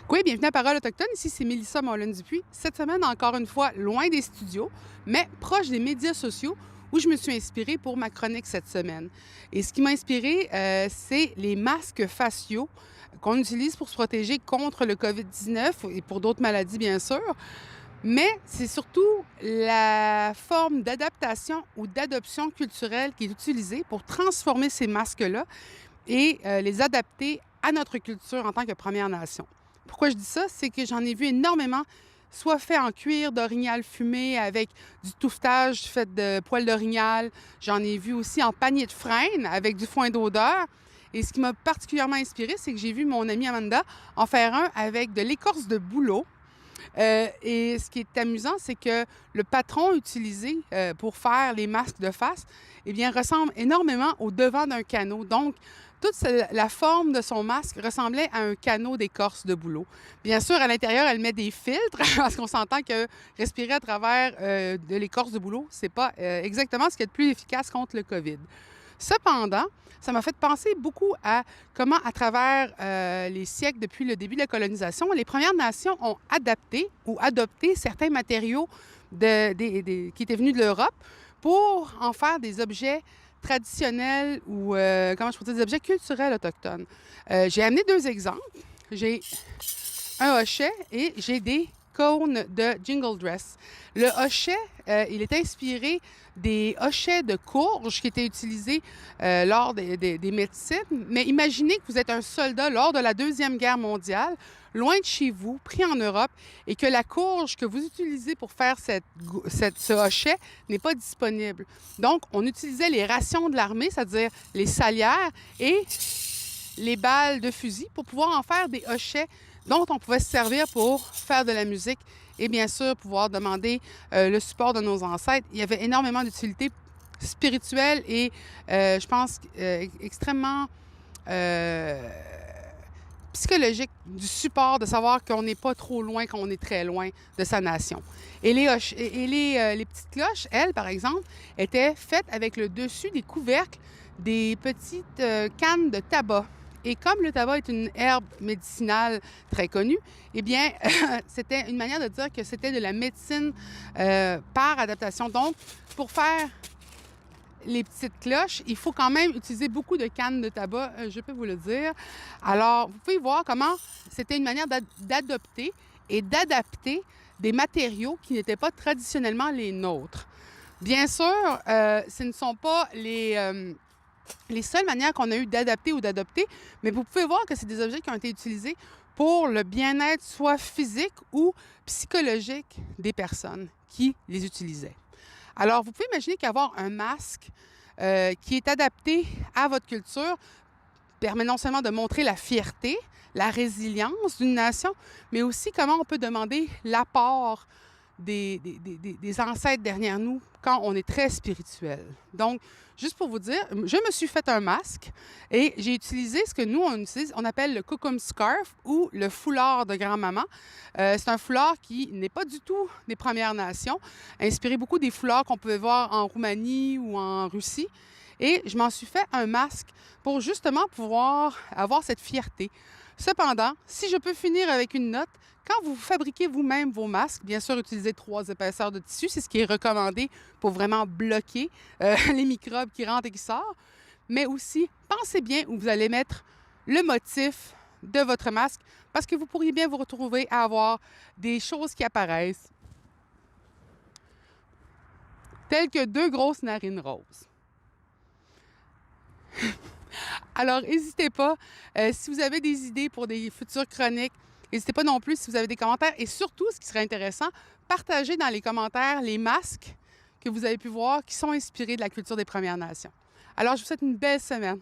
Oui, bienvenue à Parole autochtone. Ici, c'est Mélissa Mollin-Dupuis. Cette semaine, encore une fois, loin des studios, mais proche des médias sociaux où je me suis inspirée pour ma chronique cette semaine. Et ce qui m'a inspirée, c'est les masques faciaux qu'on utilise pour se protéger contre le COVID-19 et pour d'autres maladies, bien sûr. Mais c'est surtout la forme d'adaptation ou d'adoption culturelle qui est utilisée pour transformer ces masques-là et les adapter à notre culture en tant que Première Nation. Pourquoi je dis ça? C'est que j'en ai vu énormément, soit fait en cuir d'orignal fumé avec du touffetage fait de poils d'orignal. J'en ai vu aussi en panier de frêne avec du foin d'odeur. Et ce qui m'a particulièrement inspirée, c'est que j'ai vu mon amie Amanda en faire un avec de l'écorce de bouleau. Et ce qui est amusant, c'est que le patron utilisé pour faire les masques de face, eh bien, ressemble énormément au devant d'un canot. Donc, toute la forme de son masque ressemblait à un canot d'écorce de bouleau. Bien sûr, à l'intérieur, elle met des filtres parce qu'on s'entend que respirer à travers de l'écorce de bouleau, c'est pas exactement ce qui est le plus efficace contre le COVID. Cependant, ça m'a fait penser beaucoup à comment, à travers les siècles depuis le début de la colonisation, les Premières Nations ont adapté ou adopté certains matériaux qui étaient venus de l'Europe pour en faire des objets traditionnels ou, comment je pourrais dire, des objets culturels autochtones. J'ai amené deux exemples. J'ai un hochet et j'ai des cônes de jingle dress. Le hochet, il est inspiré des hochets de courge qui étaient utilisés lors des médecines. Mais imaginez que vous êtes un soldat lors de la Deuxième Guerre mondiale, loin de chez vous, pris en Europe, et que la courge que vous utilisez pour faire ce hochet n'est pas disponible. Donc, on utilisait les rations de l'armée, c'est-à-dire les salières et les balles de fusil pour pouvoir en faire des hochets dont on pouvait se servir pour faire de la musique et bien sûr pouvoir demander le support de nos ancêtres. Il y avait énormément d'utilité spirituelle et je pense extrêmement psychologique du support de savoir qu'on n'est pas trop loin, qu'on est très loin de sa nation. Et les petites cloches, elles, par exemple, étaient faites avec le dessus des couvercles des petites cannes de tabac. Et comme le tabac est une herbe médicinale très connue, eh bien, c'était une manière de dire que c'était de la médecine par adaptation. Donc, pour faire les petites cloches, il faut quand même utiliser beaucoup de cannes de tabac, je peux vous le dire. Alors, vous pouvez voir comment c'était une manière d'adopter et d'adapter des matériaux qui n'étaient pas traditionnellement les nôtres. Bien sûr, ce ne sont pas les seules manières qu'on a eu d'adapter ou d'adopter, mais vous pouvez voir que c'est des objets qui ont été utilisés pour le bien-être soit physique ou psychologique des personnes qui les utilisaient. Alors, vous pouvez imaginer qu'avoir un masque qui est adapté à votre culture permet non seulement de montrer la fierté, la résilience d'une nation, mais aussi comment on peut demander l'apport des ancêtres derrière nous quand on est très spirituel. Donc, juste pour vous dire, je me suis fait un masque et j'ai utilisé ce que nous, on utilise, on appelle le kokum scarf ou le foulard de grand-maman. C'est un foulard qui n'est pas du tout des Premières Nations, inspiré beaucoup des foulards qu'on pouvait voir en Roumanie ou en Russie. Et je m'en suis fait un masque pour justement pouvoir avoir cette fierté. Cependant, si je peux finir avec une note, quand vous fabriquez vous-même vos masques, bien sûr, utilisez 3 épaisseurs de tissu, c'est ce qui est recommandé pour vraiment bloquer les microbes qui rentrent et qui sortent. Mais aussi, pensez bien où vous allez mettre le motif de votre masque parce que vous pourriez bien vous retrouver à avoir des choses qui apparaissent, telles que 2 grosses narines roses. Alors, n'hésitez pas. Si vous avez des idées pour des futures chroniques, n'hésitez pas non plus si vous avez des commentaires. Et surtout, ce qui serait intéressant, partagez dans les commentaires les masques que vous avez pu voir qui sont inspirés de la culture des Premières Nations. Alors, je vous souhaite une belle semaine.